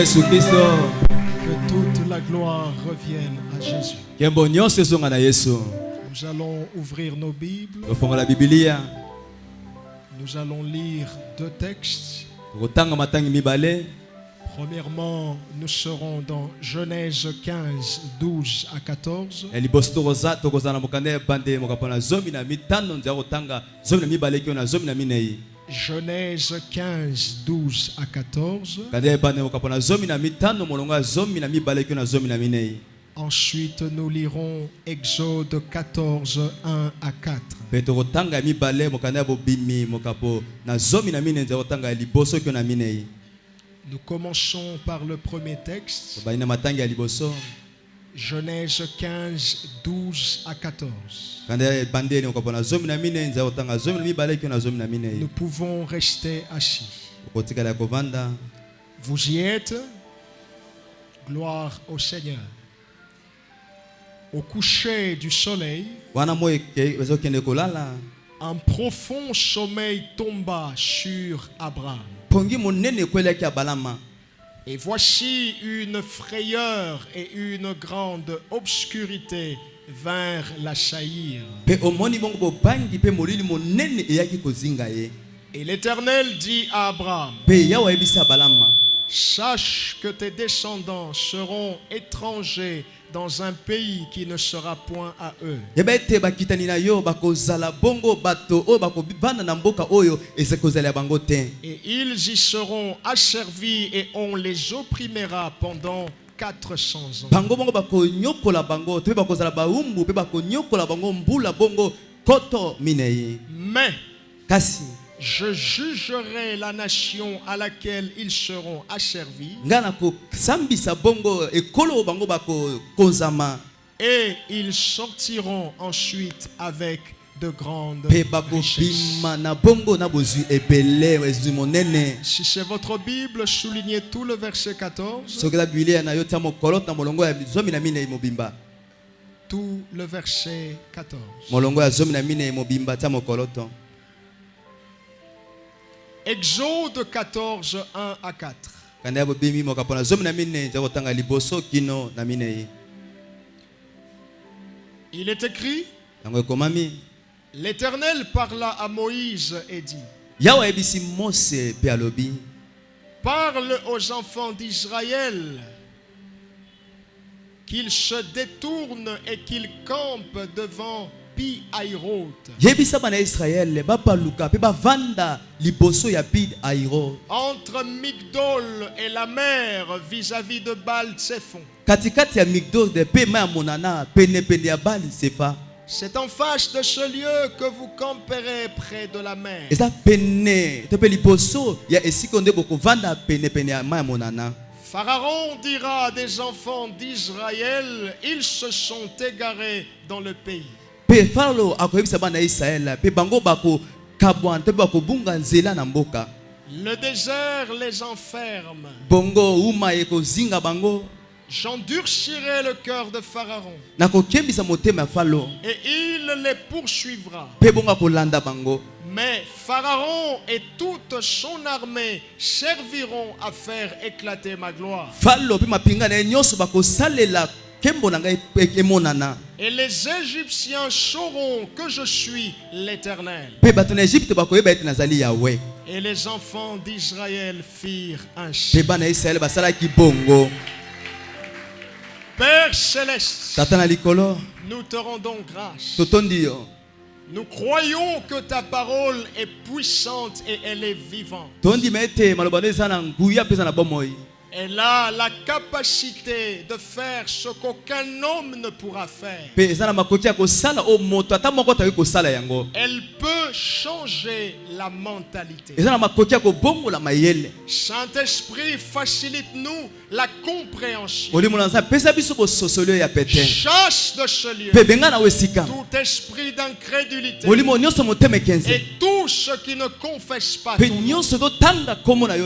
Que toute la gloire revienne à Jésus. Nous allons ouvrir nos Bibles. Nous allons lire deux textes. Premièrement, nous serons dans Genèse 15, 12 à 14. Genèse 15, 12 à 14. Ensuite, nous lirons Exode 14, 1 à 4. Nous commençons par le premier texte. Genèse 15, 12 à 14. Nous pouvons rester assis. Vous y êtes. Gloire au Seigneur. Au coucher du soleil, un profond sommeil tomba sur Abraham. Et voici une frayeur et une grande obscurité vinrent l'assaillir. Et l'Éternel dit à Abraham: sache que tes descendants seront étrangers dans un pays qui ne sera point à eux. Et ils y seront asservis et on les opprimera pendant 400 ans. Mais je jugerai la nation à laquelle ils seront asservis, et ils sortiront ensuite avec de grandes richesses. Si c'est votre Bible, soulignez tout le verset 14. Tout le verset 14. Exode 14, 1 à 4. Il est écrit: l'Éternel parla à Moïse et dit: parle aux enfants d'Israël qu'ils se détournent et qu'ils campent devant Pi-Hahiroth, entre Migdol et la mer, vis-à-vis de Baal-Tsephon. C'est en face de ce lieu que vous camperez près de la mer. Pharaon dira des enfants d'Israël: ils se sont égarés dans le pays. Le désert les enferme. J'endurcirai le cœur de Pharaon et il les poursuivra. Mais Pharaon et toute son armée serviront à faire éclater ma gloire. Et les Égyptiens sauront que je suis l'Éternel. Et les enfants d'Israël firent ainsi. Père céleste, nous te rendons grâce. Nous croyons que ta parole est puissante et elle est vivante. Elle a la capacité de faire ce qu'aucun homme ne pourra faire. Elle peut changer la mentalité. Saint-Esprit, facilite-nous la compréhension. Chasse de ce lieu tout esprit d'incrédulité et tout ce qui ne confesse pas ton nom.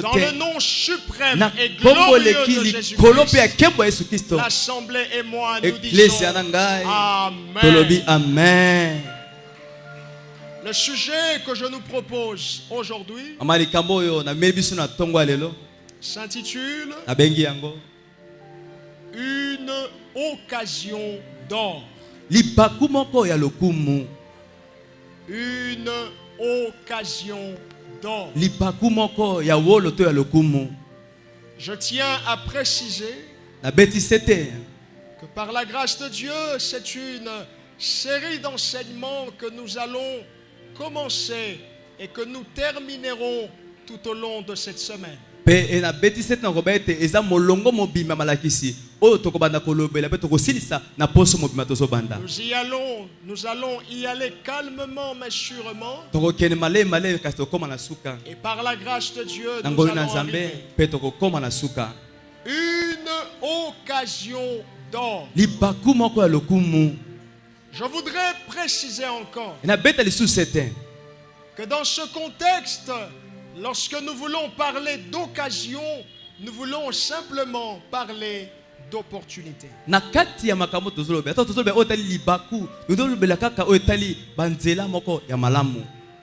Dans le nom suprême et glorieux de Jésus-Christ, l'assemblée et moi nous disons Amen. Le sujet que je nous propose aujourd'hui s'intitule Une occasion d'or. Une occasion d'or. Je tiens à préciser que par la grâce de Dieu, c'est une série d'enseignements que nous allons commencer et que nous terminerons tout au long de cette semaine. Nous allons y aller calmement mais sûrement. Et par la grâce de Dieu, nous allons arriver. Une occasion d'or. Je voudrais préciser encore que dans ce contexte, lorsque nous voulons parler d'occasion, nous voulons simplement parler d'opportunité.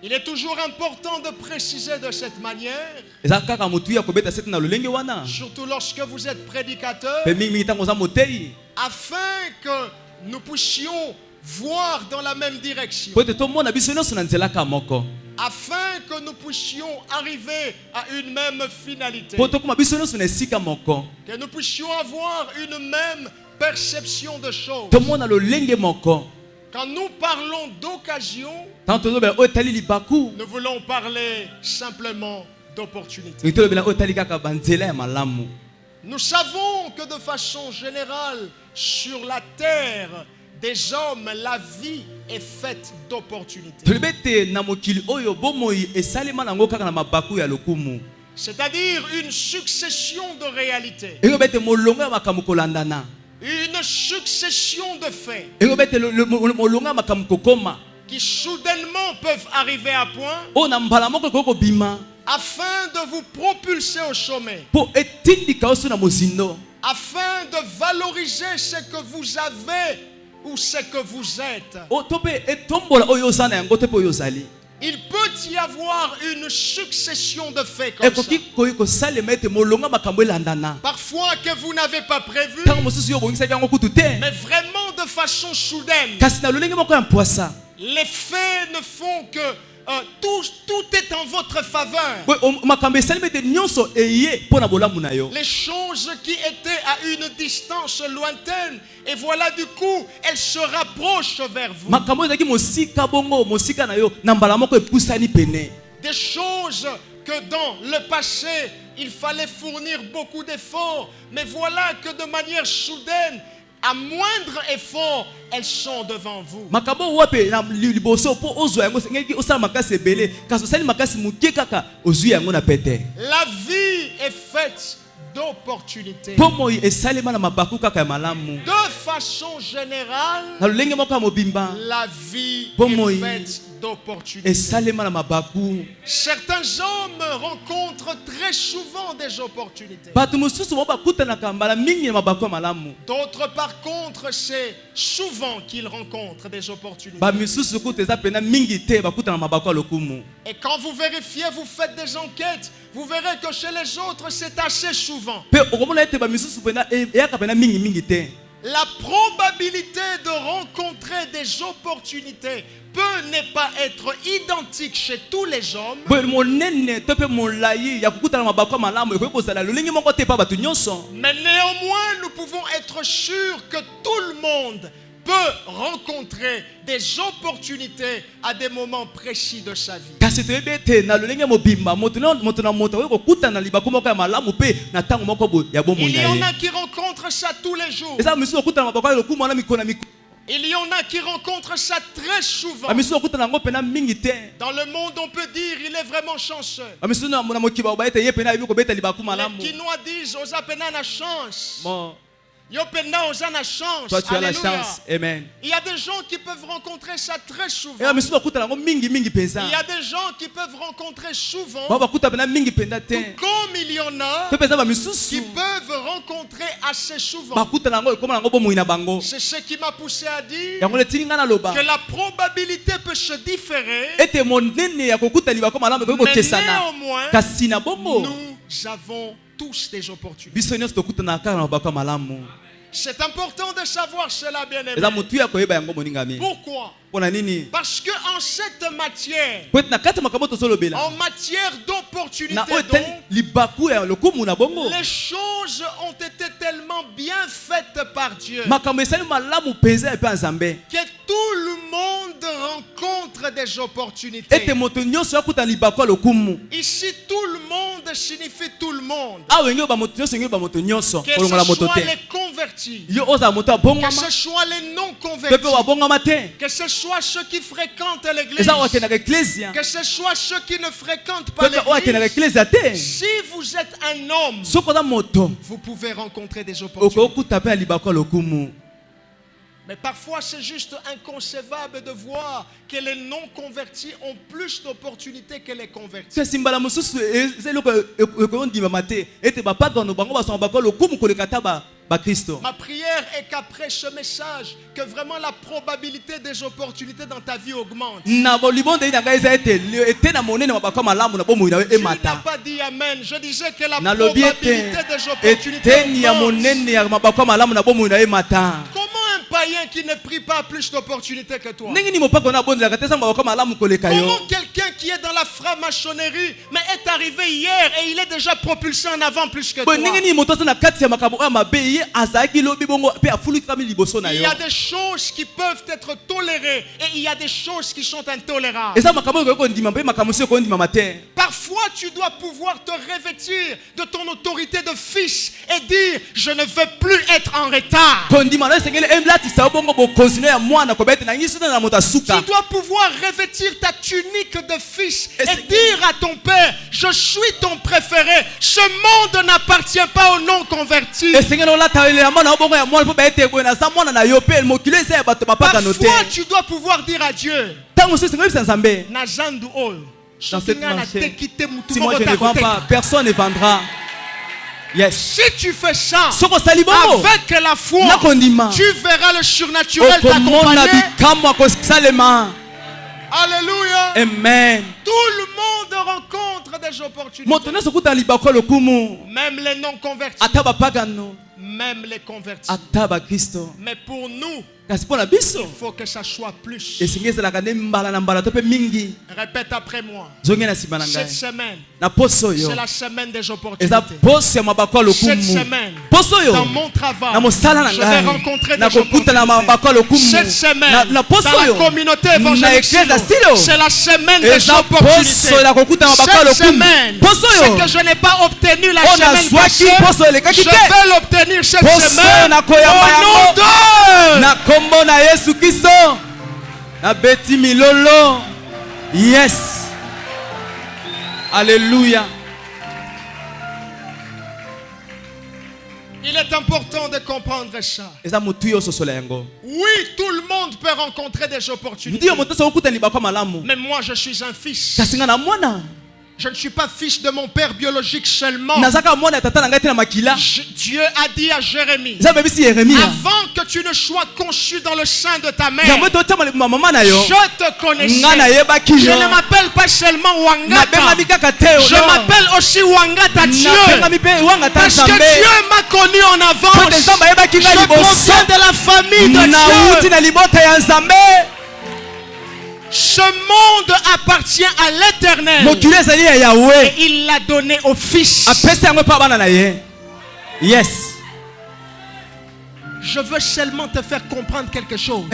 Il est toujours important de préciser de cette manière, surtout lorsque vous êtes prédicateur, afin que nous puissions voir dans la même direction, afin que nous puissions arriver à une même finalité, que nous puissions avoir une même perception de choses. Quand nous parlons d'occasion, nous voulons parler simplement d'opportunité. Nous savons que de façon générale, sur la terre des hommes, la vie est faite d'opportunités. C'est-à-dire une succession de réalités. Une succession de faits qui soudainement peuvent arriver à point afin de vous propulser au sommet, afin de valoriser ce que vous avez ou ce que vous êtes. Il peut y avoir une succession de faits comme ça. Parfois que vous n'avez pas prévu, mais vraiment de façon soudaine. Les faits ne font que tout est en votre faveur. Les choses qui étaient à une distance lointaine, et voilà du coup, elles se rapprochent vers vous. Des choses que dans le passé, il fallait fournir beaucoup d'efforts, mais voilà que de manière soudaine, à moindre effort, elles sont devant vous. La vie est faite d'opportunités. De façon générale, la vie est faite d'opportunités. Certains hommes rencontrent très souvent des opportunités. D'autres par contre, c'est souvent qu'ils rencontrent des opportunités. Et quand vous vérifiez, vous faites des enquêtes, vous verrez que chez les autres c'est assez souvent. La probabilité de rencontrer des opportunités peut ne pas être identique chez tous les hommes. Mais néanmoins, nous pouvons être sûrs que tout le monde peut rencontrer des opportunités à des moments précis de sa vie. Il y en a qui rencontrent ça tous les jours. Il y en a qui rencontrent ça très souvent. Dans le monde, on peut dire il est vraiment chanceux. Les Quinois disent aux appelants la chance. Toi, tu as la chance. Amen. Il y a des gens qui peuvent rencontrer ça très souvent. Il y a des gens qui peuvent rencontrer souvent. Tout comme il y en a qui peuvent rencontrer assez souvent. C'est ce qui m'a poussé à dire que la probabilité peut se différer. Mais néanmoins, nous avons tous des opportunités. C'est important de savoir cela, bien-aimé. Pourquoi? Parce qu'en cette matière, en matière d'opportunité, les choses ont été tellement bien faites par Dieu que tout le monde rencontre des opportunités. Ici, tout le monde signifie tout le monde. Que ce soit les convertis, que ce soit les non convertis, que ce soit ceux qui fréquentent l'église, que ce soit ceux qui ne fréquentent pas l'église. Si vous êtes un homme, vous pouvez rencontrer des opportunités. Mais parfois c'est juste inconcevable de voir que les non-convertis ont plus d'opportunités que les convertis. Ma prière est qu'après ce message, que vraiment la probabilité des opportunités dans ta vie augmente. Tu n'as pas dit amen. Je disais que la probabilité des opportunités augmente. Comment un païen qui ne prie pas a plus d'opportunités que toi? Comment quelqu'un qui est dans la franc-maçonnerie mais est arrivé hier et il est déjà propulsé en avant plus que toi? Il y a des choses qui peuvent être tolérées et il y a des choses qui sont intolérables. Parfois tu dois pouvoir te revêtir de ton autorité de fils et dire je ne veux plus être en retard. Tu dois pouvoir revêtir ta tunique de fils et dire à ton père je suis ton préféré. Ce monde n'appartient pas aux non convertis. Parfois tu dois pouvoir dire à Dieu si moi je ne vends pas, personne ne vendra. Yes. Si tu fais ça avec la foi, tu verras le surnaturel t'accompagner. Alléluia. Amen. Tout le monde rencontre des opportunités. Même les non convertis. Même les convertis. Mais pour nous, il faut que ça soit plus. Répète après moi. Cette semaine, c'est la semaine des opportunités. Cette semaine, dans mon travail, je vais rencontrer des opportunités. Cette semaine, dans la communauté évangélique, c'est la semaine des opportunités. Cette semaine, ce que je n'ai pas obtenu la semaine passée, je vais l'obtenir cette semaine. Au nom de Kombo na Yesu Kristo na beti milolo. Yes. Alléluia. Il est important de comprendre ça. Oui, tout le monde peut rencontrer des opportunités. Mais moi, je suis un fils. Je ne suis pas fils de mon père biologique seulement. Dieu a dit à Jérémie, avant que tu ne sois conçu dans le sein de ta mère, je te connaissais. Je ne m'appelle pas seulement Wangata, je m'appelle aussi Wangata Dieu. Parce que Dieu m'a connu en avance. Je proviens de la famille de Dieu. Ce monde appartient à l'Éternel et il l'a donné au Fils. Yes. Je veux seulement te faire comprendre quelque chose.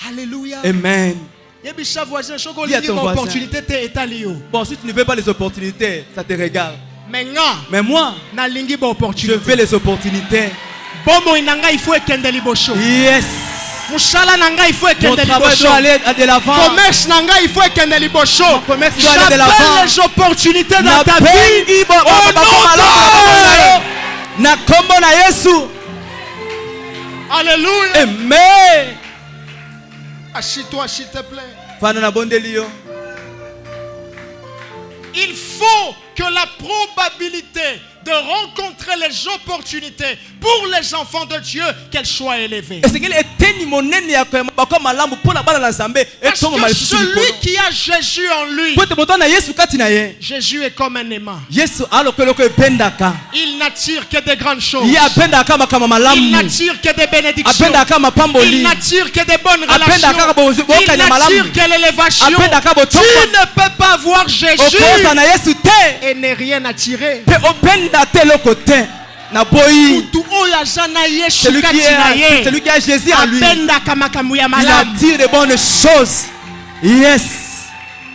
Alléluia. Amen. Dis à ton voisin. Bon, si tu ne veux pas les opportunités, ça te regarde. Mais moi, je veux les opportunités. Yes. Mon travail doit aller de l'avant. J'appelle les opportunités dans ta vie. Alléluia. Amen. Assis-toi s'il te plaît. Il faut que la probabilité de rencontrer les opportunités pour les enfants de Dieu, qu'elles soient élevées. Parce que celui qui a Jésus en lui, Jésus est comme un aimant. Il n'attire que des grandes choses. Il n'attire que des bénédictions. Il n'attire que des bonnes relations. Il n'attire que l'élévation. Tu ne peux pas voir Jésus et ne rien attirer. Celui qui a Jésus en lui, il attire de bonnes choses. Yes.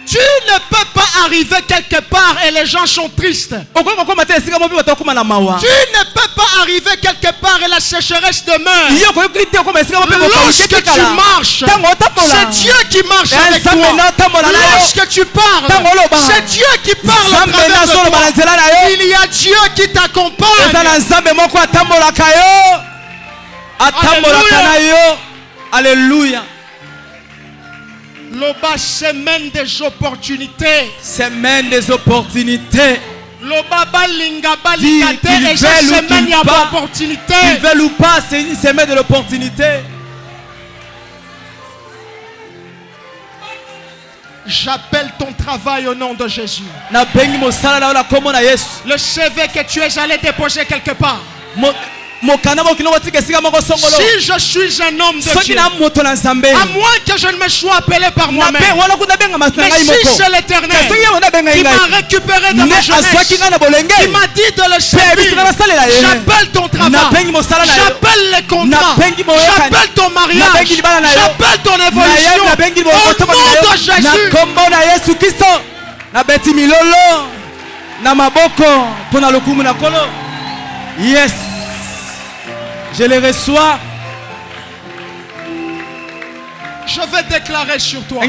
Tu ne peux pas arriver quelque part et les gens sont tristes. Tu ne peux pas arriver quelque part et la sécheresse demeure. Lorsque tu marches, c'est Dieu qui marche avec toi. Lorsque tu parles, c'est Dieu qui parle à travers toi. Il y a Dieu qui t'accompagne. Alléluia. Loba, semaine des opportunités. Semaine des opportunités. Loba balinga balingate et chaque semaine il y a opportunité. Ils veulent ou pas, c'est une semaine de l'opportunité. J'appelle ton travail au nom de Jésus. Le CV que tu es allé déposer quelque part. Si je suis un homme de Dieu, à moins que je ne me sois appelé par moi-même, mais si c'est l'Éternel qui m'a récupéré de ma jeunesse, qui m'a dit de le servir, j'appelle ton travail, j'appelle les contrats, j'appelle ton mariage, j'appelle ton évolution au nom de Jésus. Yes. Je les reçois. Je vais déclarer sur toi.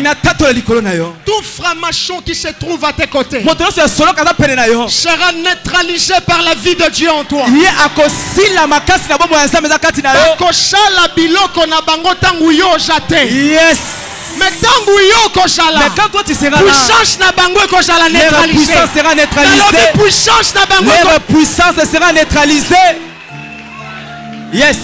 Tout franc-maçon qui se trouve à tes côtés sera neutralisé par la vie de Dieu en toi. Yes. Mais quand toi tu seras là, puissance sera neutralisée. Leur puissance sera neutralisée. Yes.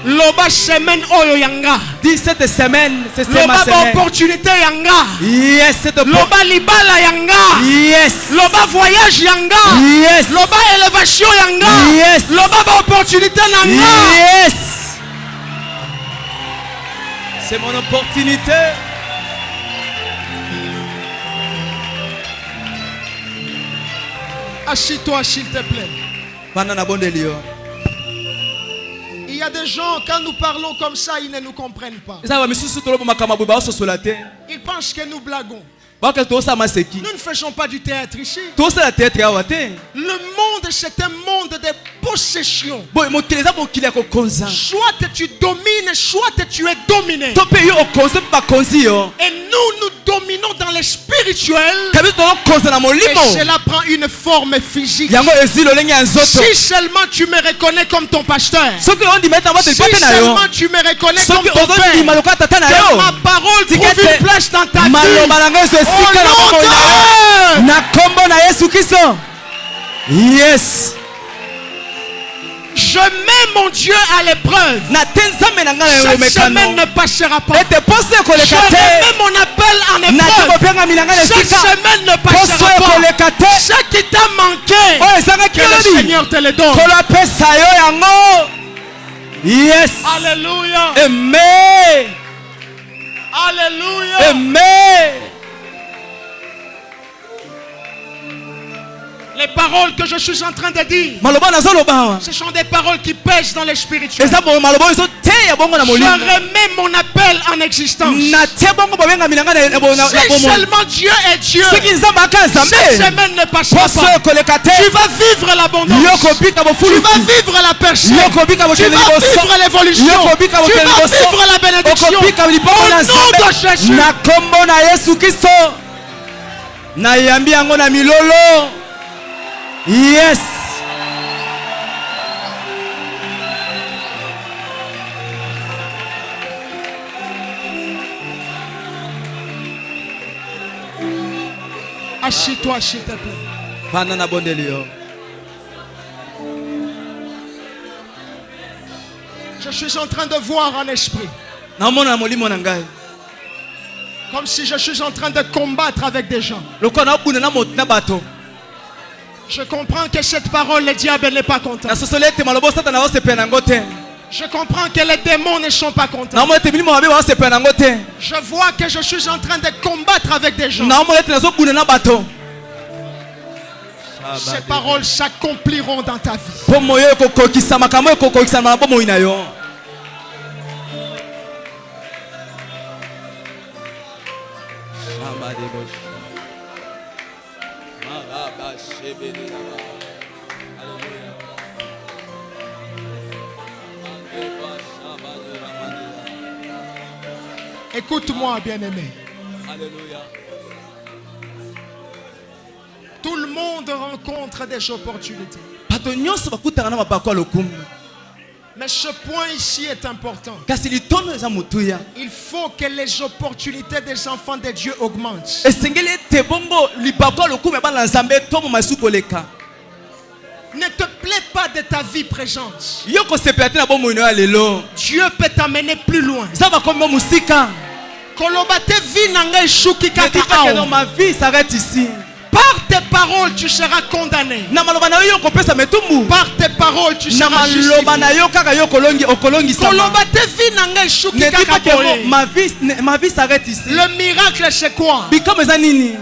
Loba semaine oyo yanga. Dis cette semaine, c'est ma semaine. Loba opportunité yanga. Yes, cette Loba libala yanga. Yes. Loba voyage yanga. Yes. Loba élévation yanga. Yes. Loba opportunité yanga. Yes. C'est mon opportunité. Assis-toi s'il te plaît. Il y a des gens, quand nous parlons comme ça, ils ne nous comprennent pas. Ils pensent que nous blaguons. Nous ne faisons pas du théâtre ici. Le monde, c'est un monde de possession. Soit tu domines, soit tu es dominé. Et nous dominons dans le spirituel. Et cela prend une forme physique. Si seulement tu me reconnais comme ton pasteur. Si seulement tu me reconnais comme ton père. Que ma parole trouve une place dans ta vie. Yes. Je mets mon Dieu à l'épreuve. Cette semaine ne passera pas. Je remets mon appel en épreuve. Cette semaine ne passera pas. Ce qui t'a manqué, que le Seigneur te le donne. Yes. Alléluia. Amen. Alléluia. Amen. Les paroles que je suis en train de dire, ce sont des paroles qui pèsent dans les spirituels. Je remets mon appel en existence. Si seulement Dieu est Dieu, cette semaine ne passera pas. Tu vas vivre l'abondance. Tu vas vivre la personne. Tu vas vivre l'évolution. Tu vas vivre la bénédiction. Au nom de Jésus. Yes. Assis-toi, s'il te plaît. Je suis en train de voir en esprit. Comme si je suis en train de combattre avec des gens. Je comprends que cette parole, le diable n'est pas content. Je comprends que les démons ne sont pas contents. Je vois que je suis en train de combattre avec des gens. Ces paroles s'accompliront dans ta vie. Écoute-moi, bien-aimé. Tout le monde rencontre des opportunités. Mais ce point ici est important. Il faut que les opportunités des enfants de Dieu augmentent. Ne te plaît pas de ta vie présente. Dieu peut t'amener plus loin. Ma vie s'arrête ici. Par tes paroles, tu seras condamné. Par tes paroles, tu seras justifié. Ma vie s'arrête ici. Le miracle, c'est quoi?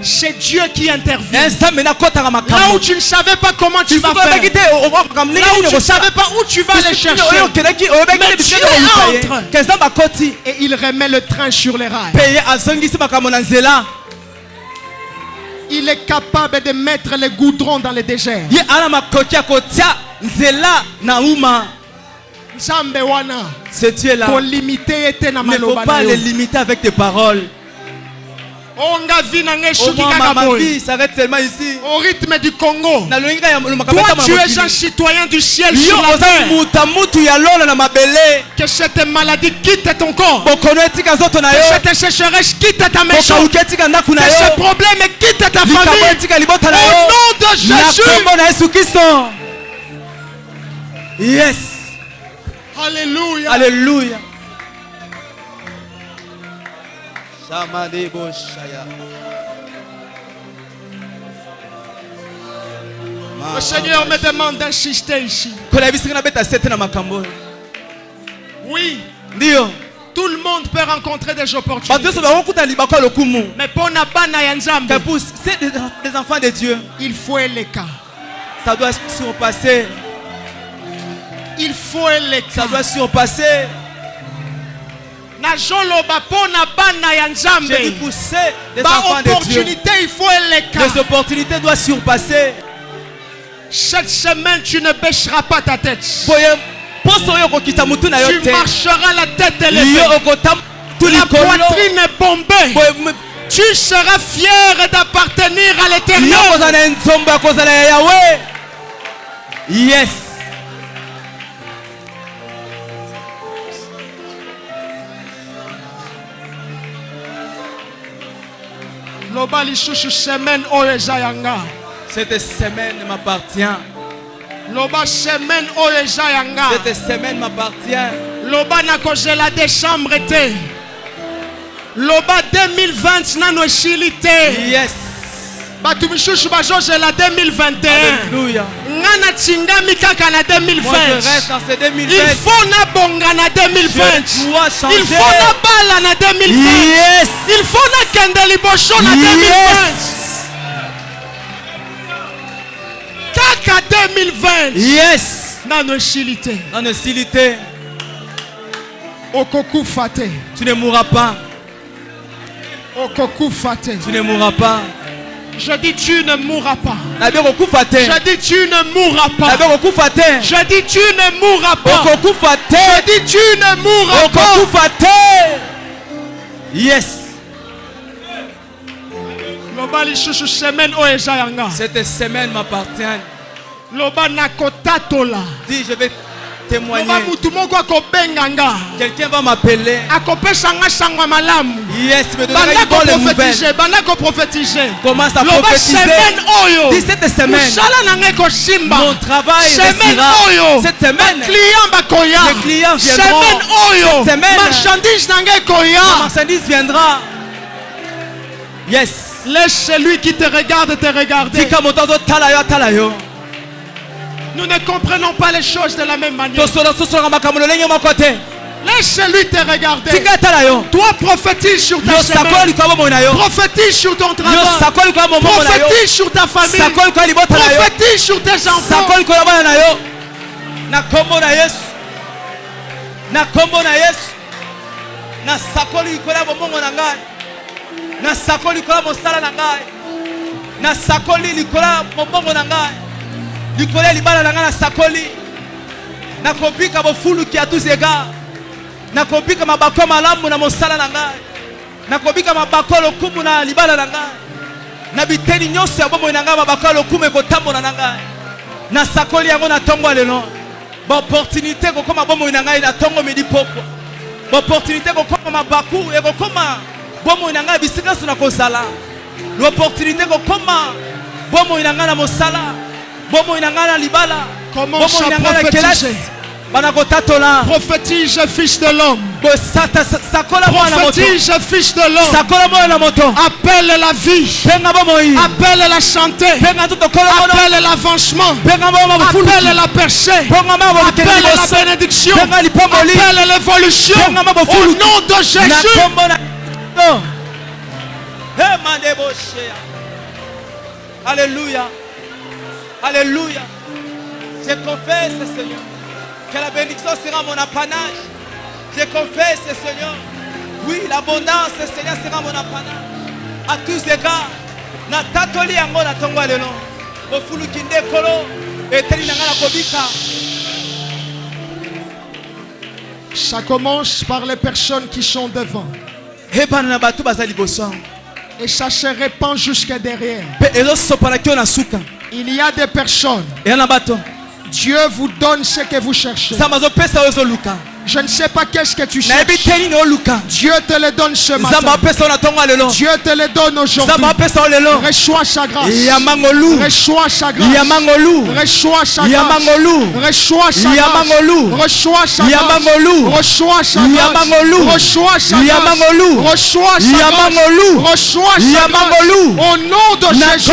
C'est Dieu qui intervient. Là où tu ne savais pas comment tu vas faire. Là où tu ne savais pas où tu vas aller chercher. Mais Dieu entre. Et il remet le train sur les rails. Il est capable de mettre les goudrons dans le désert. Ne faut pas les limiter avec tes paroles. Ma vie s'arrête seulement ici. Au rythme du Congo. Toi, tu es un citoyen du ciel sur la terre. Que cette maladie quitte ton corps. Que cette sécheresse quitte ta maison. Que ce problème quitte ta famille. Au nom de Jésus. Yes. Alléluia. Alléluia. Le Seigneur me demande d'insister ici. Oui. Tout le monde peut rencontrer des opportunités. Mais pour les enfants de Dieu, il faut les cas. Ça doit surpasser. Il faut les cas. Ça doit surpasser. J'ai dit pousser des enfants de Dieu. Il faut les cas. Les opportunités doivent surpasser. Cette semaine, tu ne baisseras pas ta tête. Tu marcheras la tête élevée. La poitrine est bombée. Tu seras fier d'appartenir à l'Éternel. Yes. Cette semaine m'appartient. Cette semaine m'appartient. Loba na kozela décembre été. Loba 2020 nano esилité. Yes. Batu misusu bazozela 2021. Alléluia. Ngana tsingami kaka na 2020. Moi je reste dans ces 2020. Il faut na bonga na 2020. Il faut na bala na 2020. Yes. Il faut na kende liboso na 2020. Kaka 2020. Yes. Nano esилité. Nano esилité. Okoku fate. Tu ne mourras pas. Okoku fate. Tu ne mourras pas. Je dis tu ne mourras pas. Je dis tu ne mourras pas. Je dis tu ne mourras pas. Je dis tu ne mourras pas. Yes. Cette semaine m'appartient. Loba nakotatola. Dis je vais témoigner. Quelqu'un va m'appeler. Yes, me donner une bonne nouvelle. Commence à prophétiser. Dis cette semaine, mon travail réussira. Cette semaine, les clients viendront. Cette semaine, la marchandise viendra. Yes. Laisse celui qui te regarde te regarder. Nous ne comprenons pas les choses de la même manière. Laisse-lui te regarder. Toi, prophétise sur ta semaine. Prophétise sur ton travail. Prophétise sur ta famille. Prophétise sur tes enfants. nakobika bofulu ki a tous égards, nakobika mabako malamu na mosala na ngai, nakobika mabako lokumu na libala na ngai, na biteni nyonso ya bomoi na ngai mabako lokumu ekotambola na ngai, na sakoli yango na tongo lelo, ba opportunité kokoma bomoi na ngai na tongo medi pokwa, ba opportunité kokoma mabaku ekokoma bomoi na ngai bisika so na kozala, l'opportunité kokoma bomoi na ngai na mosala, bomoi na ngai na libala. Comment prophétiser? Prophétise, fils de l'homme. Prophétise, fils de l'homme. Appelle la vie. Appelle la santé. Appelle l'avancement. Appelle la percée. Appelle la bénédiction. Appelle l'évolution. Au nom de Jésus. Alléluia. Alléluia. Je confesse, Seigneur, que la bénédiction sera mon apanage. Je confesse, Seigneur, oui, l'abondance, Seigneur, sera mon apanage. À tous égards, na tatoli yango na tongo lelo, bofulu kinde kolo, eteli nanga na kobika. Ça commence par les personnes qui sont devant. Et ça se répand jusqu'à derrière. Il y a des personnes. Dieu vous donne ce que vous cherchez. Je ne sais pas qu'est-ce que tu cherches. Dieu te le donne ce matin. Dieu te le donne aujourd'hui. Reçois sa grâce. Reçois sa grâce. Reçois sa grâce. Reçois sa grâce. Reçois sa grâce. Reçois sa grâce. Reçois sa grâce. Reçois sa grâce. Reçois sa grâce. Au nom de Jésus.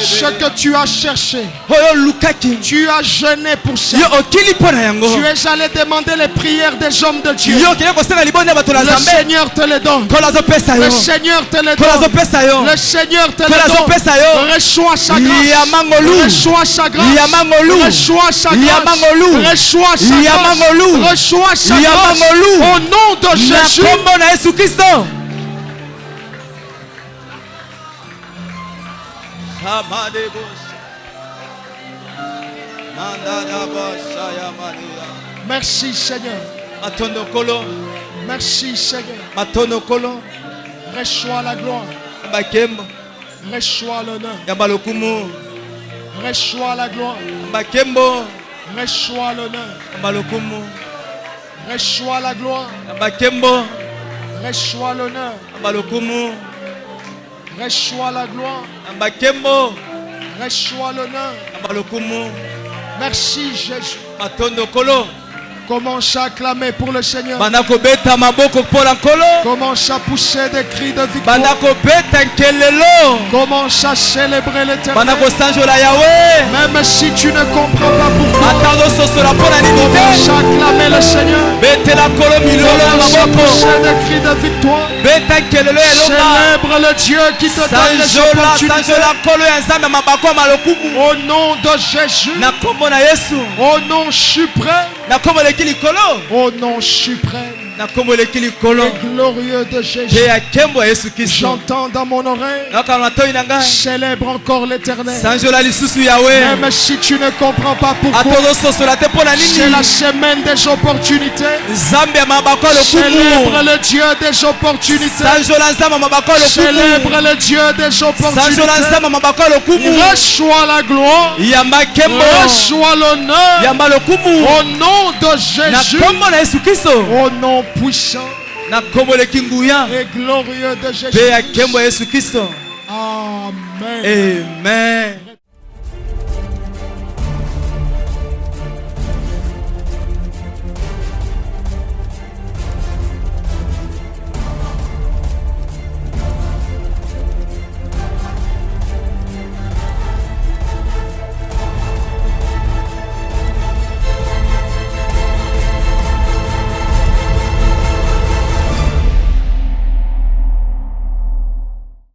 Ce que tu as cherché, tu as jeûné pour ça. Tu es allé demander les prières des hommes de Dieu. Le Seigneur te le donne. Le Seigneur te le donne. Le Seigneur te le donne. Reçois sa grâce. Reçois sa grâce. Reçois sa grâce. Reçois sa grâce. Reçois sa grâce. Au nom de Jésus. Merci Seigneur. Merci Seigneur. Reçois la gloire. Reçois l'honneur. Reçois la gloire. Reçois l'honneur. Reçois la gloire. Reçois l'honneur. Reçois la gloire. Reçois l'honneur. Merci Jésus. Commence à acclamer pour le Seigneur. Commence à pousser des cris de victoire. Commence à célébrer l'Éternel. Même si tu ne comprends pas pourquoi. Commence à acclamer le Seigneur. Commence à pousser des cris de victoire. Célèbre le Dieu qui te donne les opportunités. Au nom de Jésus. Au nom suprême. Au nom suprême. glorieux de Jésus. J'entends dans mon oreille. Célèbre encore l'Éternel. Même si tu ne comprends pas pourquoi. C'est la semaine des opportunités. Célèbre le Dieu des opportunités. Célèbre le Dieu des opportunités. Reçois la gloire. Reçois l'honneur. Au nom de Jésus. Au nom puissant et glorieux de Jésus. Amen. Amen.